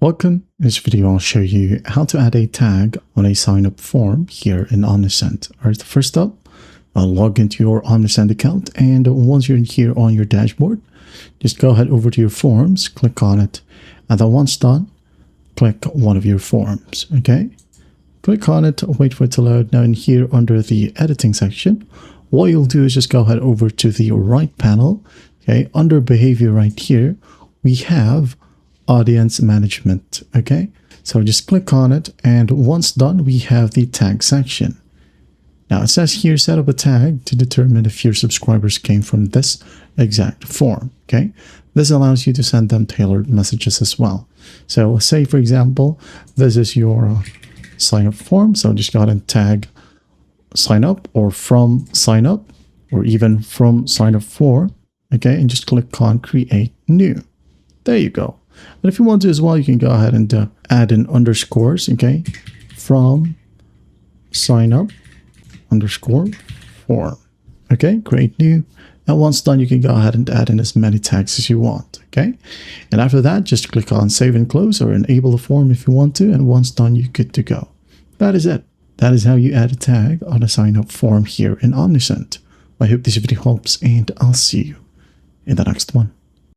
Welcome. In this video, I'll show you how to add a tag on a sign-up form here in Omnisend. Alright, first up, log into your Omnisend account, and once you're in here on your dashboard, just go ahead over to your forms, click on it, and then once done, click one of your forms, okay? Click on it, wait for it to load. Now in here under the editing section, what you'll do is just go ahead over to the right panel, okay? Under behavior right here, we have audience management, okay? So just click on it, and once done, we have the tag section. Now it says here, set up a tag to determine if your subscribers came from this exact form, okay? This allows you to send them tailored messages as well. So say, for example, this is your sign up form. So just go ahead and tag sign up or from sign up or even from sign up for, okay? And just click on create new. There you go. And if you want to as well, you can go ahead and add in underscores, okay? From sign up underscore form, okay? Create new. And once done, you can go ahead and add in as many tags as you want, okay? And after that, just click on save and close or enable the form if you want to. And once done, you're good to go. That is it. That is how you add a tag on a sign up form here in Omnisend. I hope this video helps, and I'll see you in the next one.